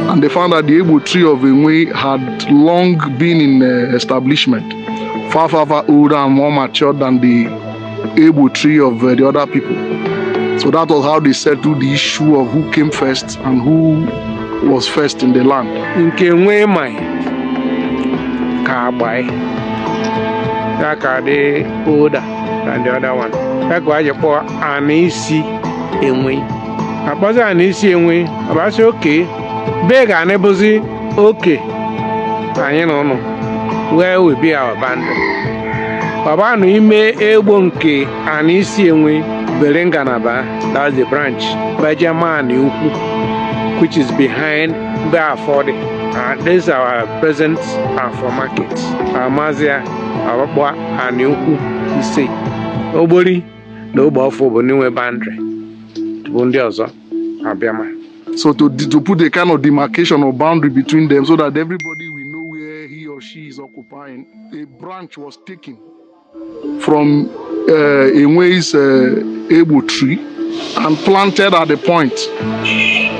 And they found that the Igbo tree of Enwe had long been in establishment, far older and more mature than the Igbo tree of the other people. So that was how they settled the issue of who came first and who was first in the land. Nke nwe mai ka agbai that ka dị older than the other one. That ka aje kpọ Anaisi Enwe. Akpọzi Anaisi Enwe, abasị okay. Beg and ebuzi okay. Anyị nọ where will be our boundary. Baba no ime egbo nke Anaisi Enwe Belenganaba, that's the branch. Bajama Issele-Uku, which is behind Beaforde. This is our present for market. Amazia, our boy, and Issele-Uku, you see. Nobody, no buffer, but no boundary. So to put a kind of demarcation or boundary between them so that everybody will know where he or she is occupying, a branch was taken from Enwe's Igbo tree and planted at the point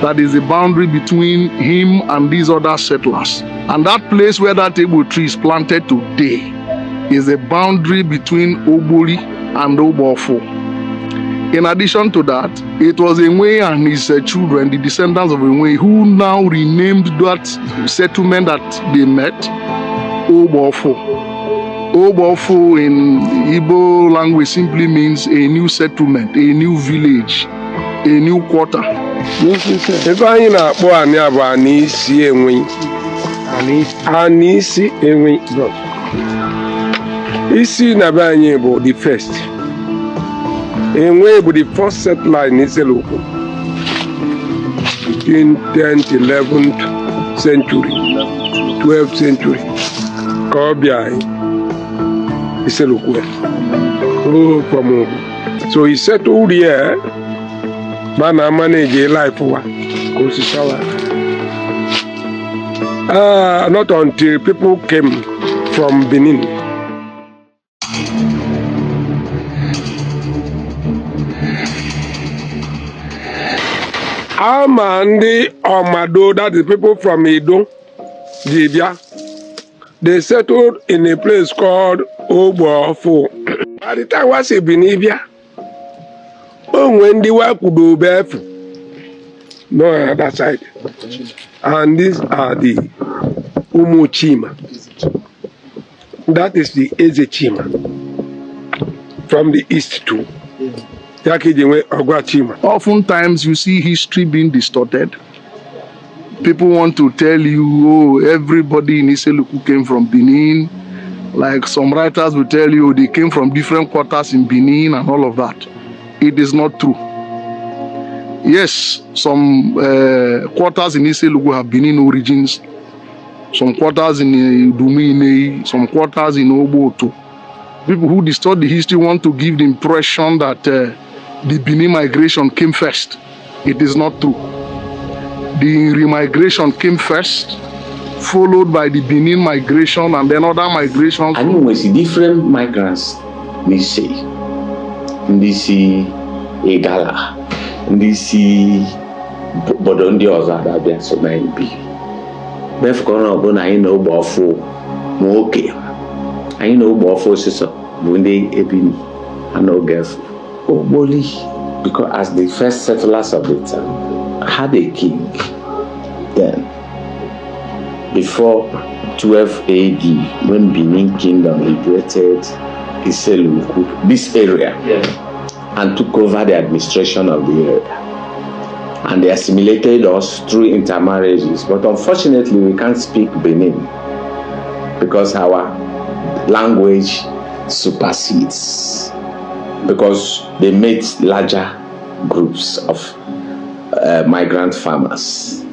that is the boundary between him and these other settlers. And that place where that Igbo tree is planted today is the boundary between Ogboli and Obofo. In addition to that, it was Enwe and his children, the descendants of Enwe, who now renamed that settlement that they met Obofo. Obofo in Igbo language simply means a new settlement, a new village, a new quarter. If I na-akpọ anyị abụ Anaisi Enwe. Anaisi Enwe. Isi na be anyị bụ the first. Enwe bụ the first settler in Issele-Uku between 10th, 11th century, 12th century. Ka ọ bịa Issele-Uku. Oh, from so he settled here. Mana manage a life not until people came from Benin. Amandi Omado, that is people from Edo, Jibia, they settled in a place called Obofo. At the time was a Benivia. When they were could do barefoot, no other side. And these are the Umuchima. That is the Ezechima from the east too. Oftentimes you see history being distorted. People want to tell you, oh, everybody in Issele-Uku came from Benin. Like some writers will tell you, they came from different quarters in Benin and all of that. It is not true. Yes, some quarters in Issele-Uku have Benin origins. Some quarters in Dumine, some quarters in Oboto. People who distort the history want to give the impression that the Benin migration came first. It is not true. The remigration came first, followed by the Benin migration and then other migrations. I mean, we see different migrants, we say. Ndisi Igala, Ndisi Bodondi Ozada, then so many be. Bef Corona Bona, I know Bofo, Moke. I know Bofo, Sister, Bunde Ibinu, and no girls. Oboli, because as the first settlers of the town had a king then, before 12 AD, when Benin Kingdom liberated Issele-Uku, this area, and took over the administration of the area. And they assimilated us through intermarriages. But unfortunately, we can't speak Benin because our language supersedes. Because they made larger groups of migrant farmers.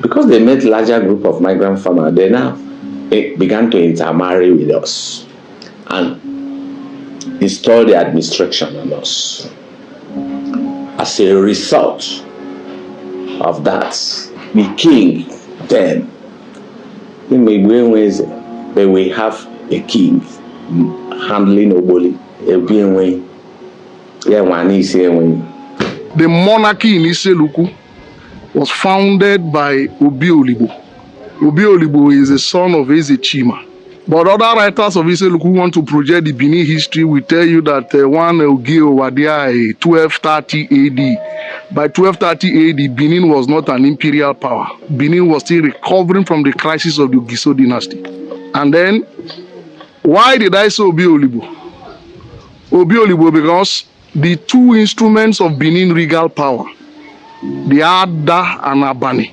Because they made larger group of migrant farmers, they now began to intermarry with us and install the administration on us. As a result of that, the king then, in many ways, but we have a king handling Oboli, the monarchy in Issele-Uku was founded by Oligbo. Oligbo is the son of Eze-Chima. But other writers of Issele-Uku who want to project the Benin history will tell you that one Ogio Wadia 1230 AD. By 1230 AD, Benin was not an imperial power. Benin was still recovering from the crisis of the Giso dynasty. And then, why did I say Oligbo? Oligbo because the two instruments of Benin regal power, the Ada and Abani,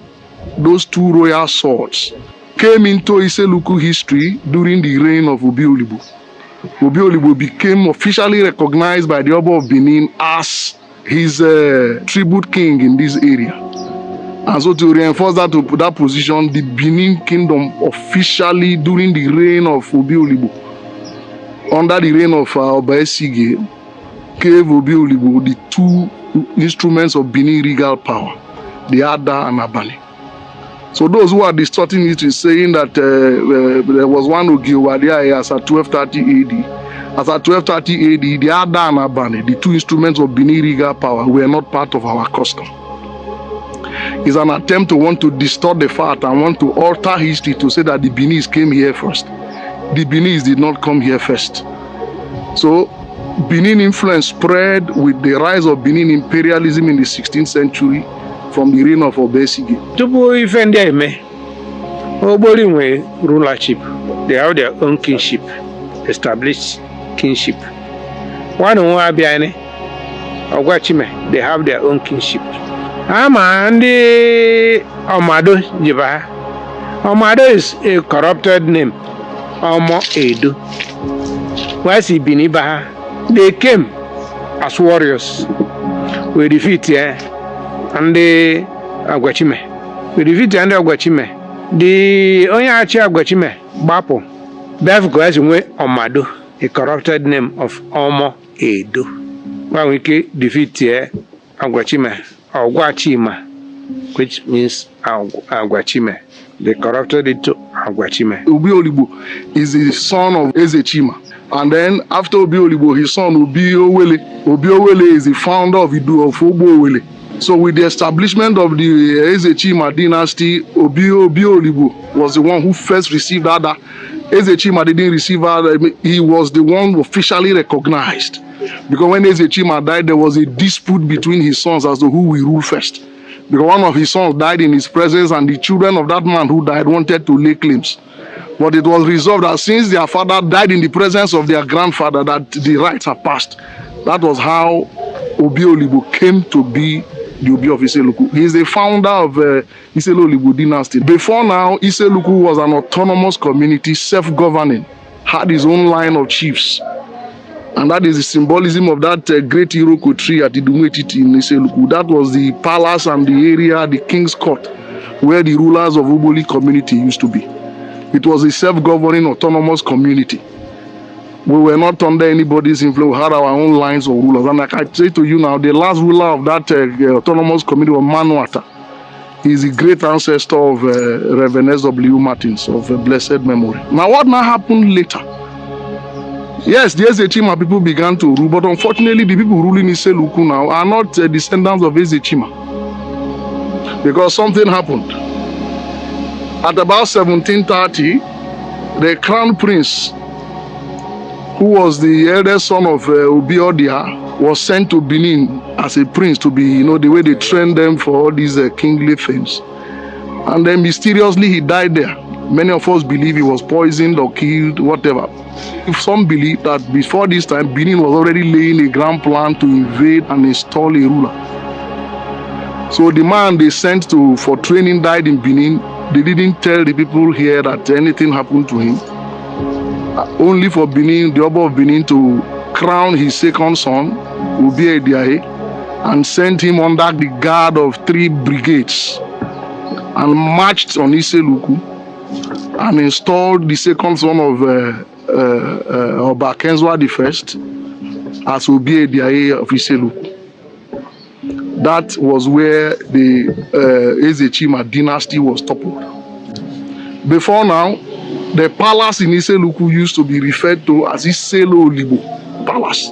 those two royal swords, came into Issele-Uku history during the reign of Oligbo. Oligbo became officially recognized by the Oba of Benin as his tribute king in this area. And so to reinforce that position, the Benin kingdom officially during the reign of Oligbo, under the reign of Oba Esige, gave Oligbo the two instruments of Benin regal power, the Ada and Abani. So those who are distorting it is saying that there was one Ogiwadia as at 1230 AD. As at 1230 AD, the Ada and Abani, the two instruments of Benin regal power, were not part of our custom. It's an attempt to want to distort the fact and want to alter history to say that the Benis came here first. The Benis did not come here first. So Benin influence spread with the rise of Benin imperialism in the 16th century from the reign of Obesige. Tupu ife ndị eme, Ogboli nwe rulership. They have their own kingship, established kingship. One who Abiane, Ogwachime, they have their own kingship. Ama ndị Omado jiba. Omado is a corrupted name. Omo Edo. Where's Ibinu? They came as warriors. We defeat and the Agwachime. We defeat and Agwachime. The Onyachi Agwachime, Bapo, Bev goes away Omado, a corrupted name of Omo Edo. When we defeat Agwachime, Ogwachima, which means Agwachime. They corrupted it to Agwachime. Oligbo is the son of Eze-Chima. And then after Oligbo, his son Obiowele. Obiowele is the founder of Ogbowele. So with the establishment of the Eze-Chima dynasty, Oligbo was the one who first received Ada. Eze-Chima didn't receive Ada. He was the one officially recognized. Because when Eze-Chima died, there was a dispute between his sons as to who will rule first. Because one of his sons died in his presence and the children of that man who died wanted to lay claims. But it was resolved that since their father died in the presence of their grandfather, that the rights are passed. That was how Oligbo came to be the Obi of Issele-Uku. He is the founder of Issele-Uku dynasty. Before now, Issele-Uku was an autonomous community, self-governing, had his own line of chiefs. And that is the symbolism of that great Iroko tree at Idumwetiti in Issele-Uku. That was the palace and the area, the king's court, where the rulers of Uboli community used to be. It was a self-governing autonomous community. We were not under anybody's influence. We had our own lines of rulers. And like I say to you now, the last ruler of that autonomous community was Manuata. He is the great ancestor of Reverend S.W. Martins of blessed memory. Now what now happened later? Yes, the Eze-Chima people began to rule, but unfortunately the people ruling Issele-Uku now are not descendants of Eze-Chima. Because something happened. At about 1730, the crown prince, who was the eldest son of Obiodia, was sent to Benin as a prince to be, the way they trained them for all these kingly things. And then mysteriously he died there. Many of us believe he was poisoned or killed, whatever. If some believe that before this time, Benin was already laying a grand plan to invade and install a ruler. So the man they sent for training died in Benin. They didn't tell the people here that anything happened to him. Only for Benin, the Oba of Benin, to crown his second son, Obi Ediahe, and sent him under the guard of 3 brigades and marched on Issele-Uku and installed the second son of Oba Kenzwa I as Obi Ediahe of Issele-Uku. That was where the Eze-Chima dynasty was toppled. Before now, the palace in Issele-Uku used to be referred to as Issele-Uku Palace.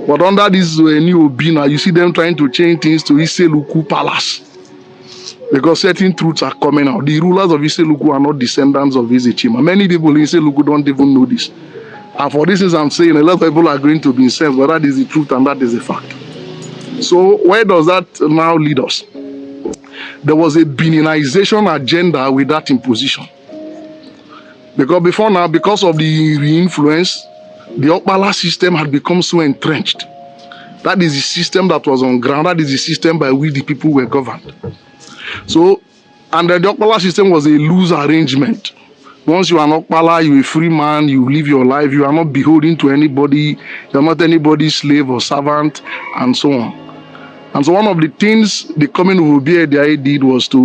But under this new Obi now, you see them trying to change things to Issele-Uku Palace. because certain truths are coming out. The rulers of Issele-Uku are not descendants of Eze-Chima. Many people in Issele-Uku don't even know this. And for this is I'm saying, a lot of people are going to be incensed, but that is the truth and that is the fact. So where does that now lead us? There was a Beninization agenda with that imposition. Because before now, because of the re-influence, the Okpala system had become so entrenched. That is the system that was on ground. That is the system by which the people were governed. So, and the Okpala system was a loose arrangement. Once you are an Okpala, you're a free man, you live your life, you are not beholden to anybody, you're not anybody's slave or servant, and so on. And so one of the things the coming of Obiedai did was to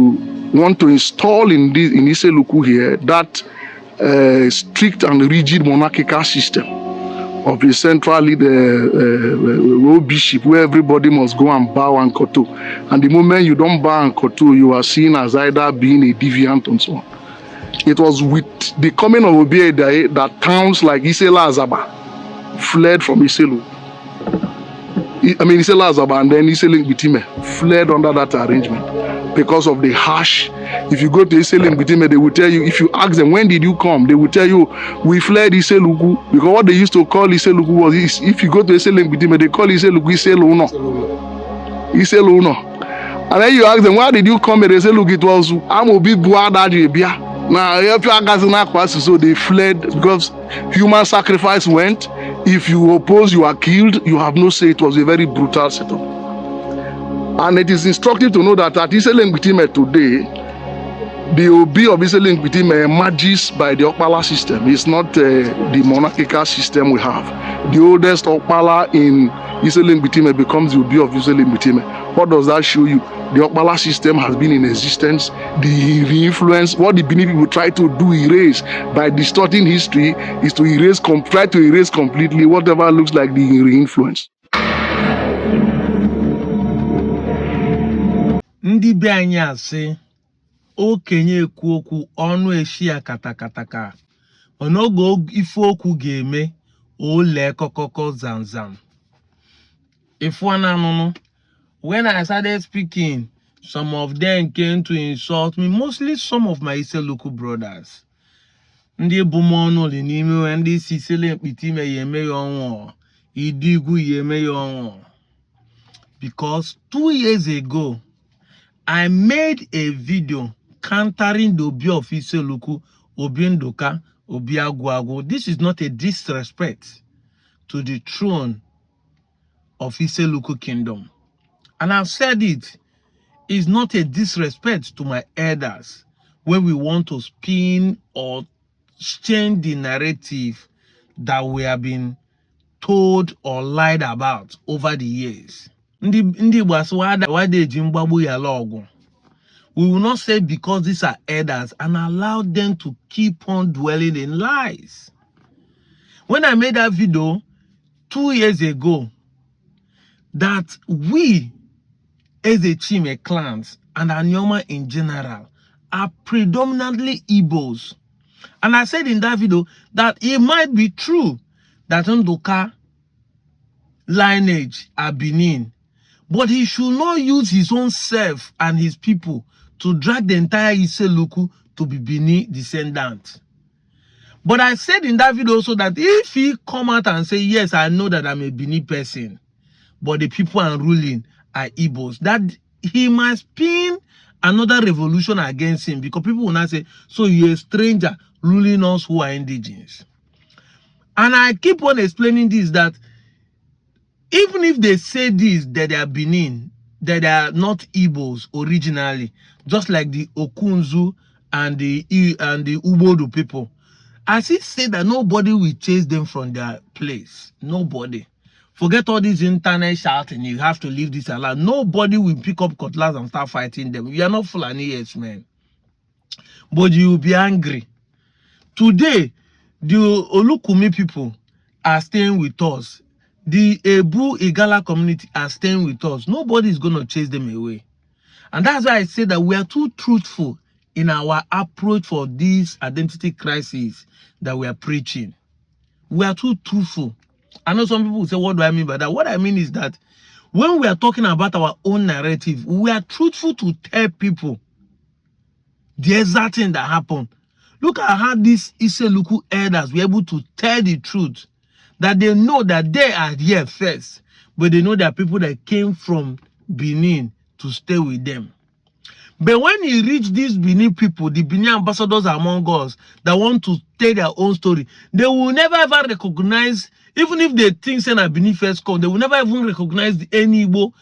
want to install in Issele-Uku here that strict and rigid monarchical system of a central bishop where everybody must go and bow and kowtow. And the moment you don't bow and kowtow, you are seen as either being a deviant and so on. It was with the coming of Obiedai that towns like Issele-Azaba fled from Issele-Uku. Issele-Azaba and then Issele-Bitime fled under that arrangement because of the harsh. If you go to Issele-Bitime, they will tell you, if you ask them, when did you come? They will tell you, we fled Issele-Uku. Because what they used to call Issele-Uku was, if you go to Issele-Bitime, they call Issele-Uku Issele-Uno. Issele-Uno. And then you ask them, why did you come? They say, look, it was Amobi Buadajibia. Now, so they fled because human sacrifice went. If you oppose, you are killed. You have no say. It was a very brutal setup. And it is instructive to know that at Issele-Bitime today, the OB of Issele-Bitime emerges by the Okpala system. It's not the monarchical system we have. The oldest Okpala in Issele-Bitime becomes the OB of Issele-Bitime. What does that show you? The Okpala system has been in existence. The influence, what the Benin people try to do erase by distorting history is to erase, try to erase completely whatever looks like the re-influence. Ndị be anyị asị okenye ekwu okwu ọnụ eshi ya katakataka onogo ife okwu ga-eme ole kokoko zanzam. If one anụnụ, when I started speaking, some of them came to insult me, mostly some of my Issele-Uku brothers. Ndị bumonu li n'ime ndị Issele-Bitime yeme yonwo, Idigu yeme yonwo. Because 2 years ago, I made a video countering the Obi of Issele-Uku, Obi Ndoka, Obi Agwago. This is not a disrespect to the throne of Issele-Uku kingdom. And I've said it's not a disrespect to my elders when we want to spin or change the narrative that we have been told or lied about over the years. We will not say because these are elders and allow them to keep on dwelling in lies. When I made that video 2 years ago, that we as a Chime clans and Anyoma in general are predominantly Igbos. And I said in that video that it might be true that Ndoka lineage are Benin, but he should not use his own self and his people to drag the entire Issele-Uku to be Benin descendant. But I said in that video also that if he come out and say, yes, I know that I'm a Benin person, but the people I'm ruling are Igbos, that he must spin another revolution against him, because people will not say, so you're a stranger ruling us who are indigenous. And I keep on explaining this, that even if they say this, that they are Benin, that they are not Igbos originally, just like the Okunzu and the Ubodu people, I still say that nobody will chase them from their place. Nobody. Forget all this internet shouting, you have to leave this alone. Nobody will pick up cutlass and start fighting them. You are not Fulani yet, man. But you will be angry. Today, the Olukumi people are staying with us. The Ebu Igala community are staying with us. Nobody is going to chase them away. And that's why I say that we are too truthful in our approach for this identity crisis that we are preaching. We are too truthful. I know some people will say, what do I mean by that? What I mean is that when we are talking about our own narrative, we are truthful to tell people the exact thing that happened. Look at how these Issele-Uku elders were able to tell the truth, that they know that they are here first, but they know there are people that came from Benin to stay with them. But when he reached these Benin people, the Benin ambassadors among us that want to tell their own story, they will never ever recognize, even if they think say na Benin first come, they will never even recognize the Igbo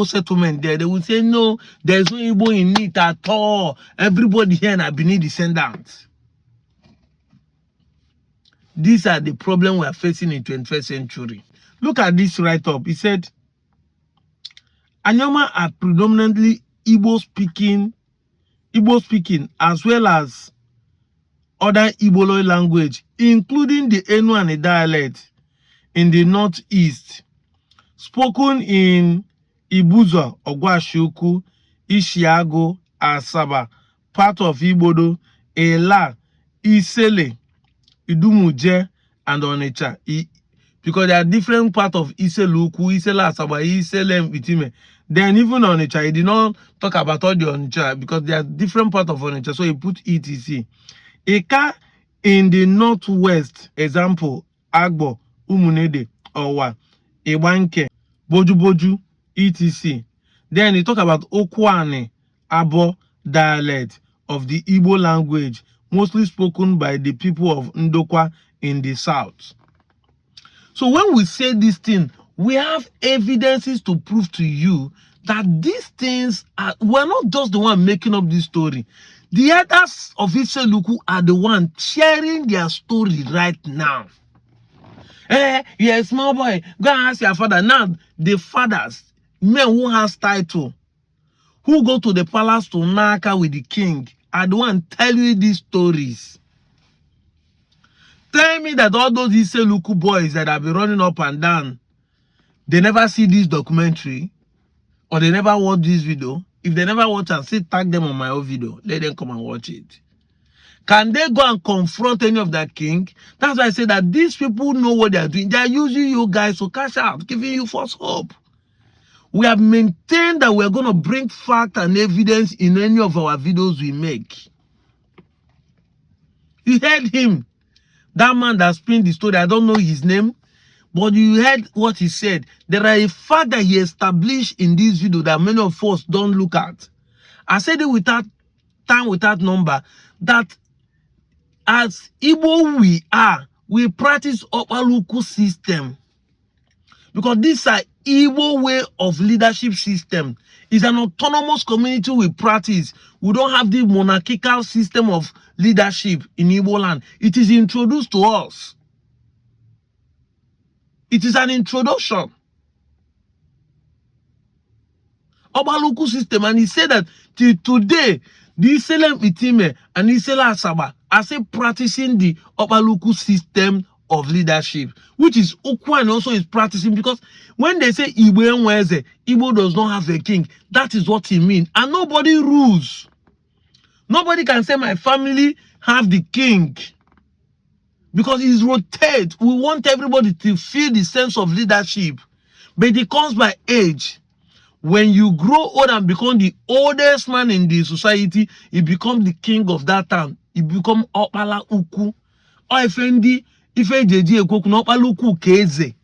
settlement there. They will say, no, there's no Igbo in it at all. Everybody here na Benin descendants. These are the problems we are facing in 21st century. Look at this write-up. He said, Anyoma are predominantly Igbo speaking as well as other Igbo language, including the Enuani dialect in the northeast, spoken in Ibuzo, Ogwashiuku, Ishiago, Asaba, part of Igbodo, Ela, Isele, Idumuje, and Onitsha. Because there are different parts of Issele-Uku, Asaba, Issele-Itime. Then even Onitsha, he did not talk about all the Onitsha because there are different parts of Onitsha, so he put ETC. Eka in the northwest, example, Agbo, Umunede, Owa, Ewanke, Boju, ETC. Then he talk about Okwane, Abo dialect of the Igbo language, mostly spoken by the people of Ndokwa in the south. So when we say this thing, we have evidences to prove to you that these things are, we're not just the one making up this story. The others of Issele-Uku are the one sharing their story right now. You're a small boy, go and ask your father. Now, the fathers, men who has title, who go to the palace to Naka with the king, are the one telling you these stories. Tell me that all those Issele-Uku boys that have been running up and down, they never see this documentary, or they never watch this video. If they never watch and say tag them on my own video, let them come and watch it. Can they go and confront any of that king? That's why I say that these people know what they are doing. They are using you guys to cash out, giving you false hope. We have maintained that we are going to bring fact and evidence in any of our videos we make. You heard him. That man that spin the story, I don't know his name, but you heard what he said. There are a fact that he established in this video that many of us don't look at. I said it without time, without number, that as Igbo we practice Issele-Uku system. Because this is an Igbo way of leadership system. It's an autonomous community we practice. We don't have the monarchical system of leadership in Igbo land. It is introduced to us. It is an introduction. Issele-Uku system, and he said that till today, the Issele-Itime and Issele-Asaba are still practicing the Issele-Uku system of leadership, which is Okwane also is practicing, because when they say Igbo does not have a king, that is what he means. And nobody rules. Nobody can say my family have the king, because it's rotate. We want everybody to feel the sense of leadership, but it comes by age. When you grow old and become the oldest man in the society, you become the king of that town. You become Issele-Uku. Or Issele-Uku Keze.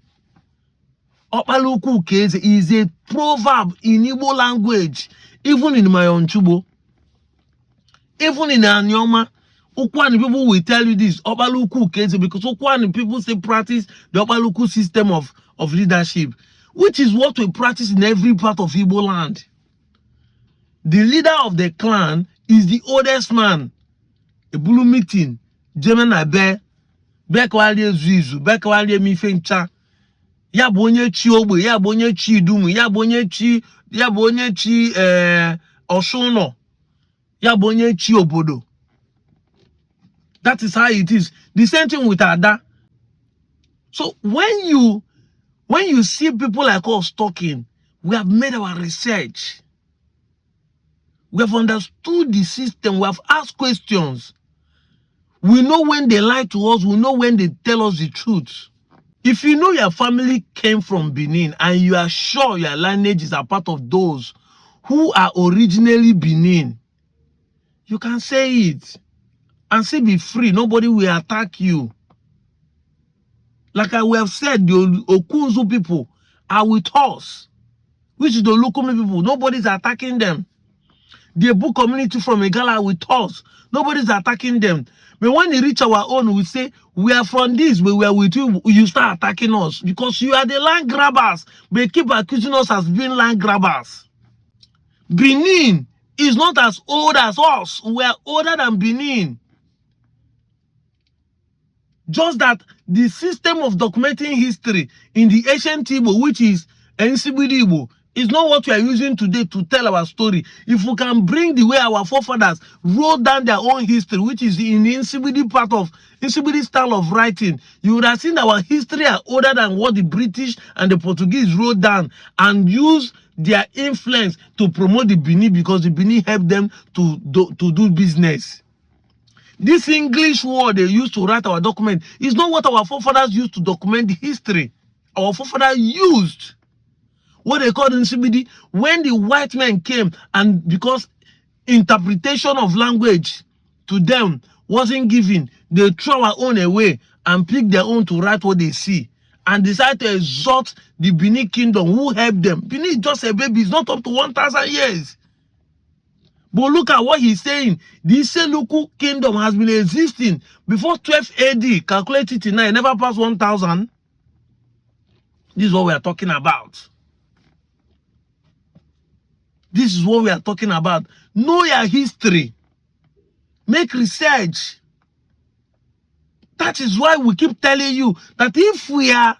Issele-Uku Keze is a proverb in Igbo language, even in my own Chubo. Even in Anyoma, Okwane people will tell you this, Issele-Uku Keze, because Okwane people say practice the Issele-Uku system of leadership, which is what we practice in every part of Igbo land. The leader of the clan is the oldest man. A blue meeting, German Abe, Bekwali Zizu, Bekwali Mifencha, Yabonye Chi Ogbe, Yabonye Chi Dumu, Yabonye Chi Oshono, Yabonye Chi Obodo. That is how it is. The same thing with Ada. So when you see people like us talking, we have made our research. We have understood the system. We have asked questions. We know when they lie to us. We know when they tell us the truth. If you know your family came from Benin and you are sure your lineage is a part of those who are originally Benin, You can say it and still be free. Nobody will attack you. Like I have said, the Okunzu people are with us, which is the Olukumi people. Nobody's attacking them. The Ebu community from Igala are with us. Nobody's attacking them. But when they reach our own, we say, we are from this, but we are with you. You start attacking us because you are the land grabbers. They keep accusing us as being land grabbers. Benin is not as old as us. We are older than Benin. Just that the system of documenting history in the ancient Igbo, which is NCBD Igbo, is not what we are using today to tell our story. If we can bring the way our forefathers wrote down their own history, which is in the NCBD part of NCBD style of writing, you would have seen our history are older than what the British and the Portuguese wrote down and use their influence to promote the Benin because the Benin helped them to do business. This English word they used to write our document is not what our forefathers used to document the history. Our forefathers used what they called in CBD when the white men came, and because interpretation of language to them wasn't given, they throw our own away and pick their own to write what they see and decide to exalt the Benin kingdom who helped them. Benin is just a baby, it's not up to 1,000 years. But look at what he's saying. The Issele-Uku kingdom has been existing before 12 AD. Calculated till now, it never passed 1,000. This is what we are talking about. This is what we are talking about. Know your history. Make research. That is why we keep telling you that if we are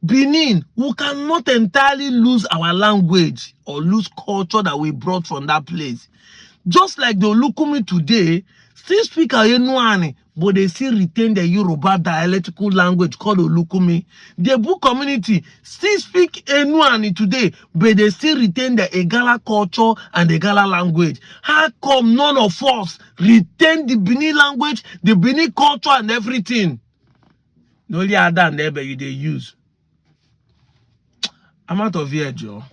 Benin, we cannot entirely lose our language or lose culture that we brought from that place. Just like the Olukumi today still speak Ayenuani, but they still retain the Yoruba dialectical language called Olukumi. The Ebu community still speak Enuani today, but they still retain the Igala culture and the Igala language. How come none of us retain the Benin language, the Benin culture and everything? The only other neighbor you they use. I'm out of here, Joe.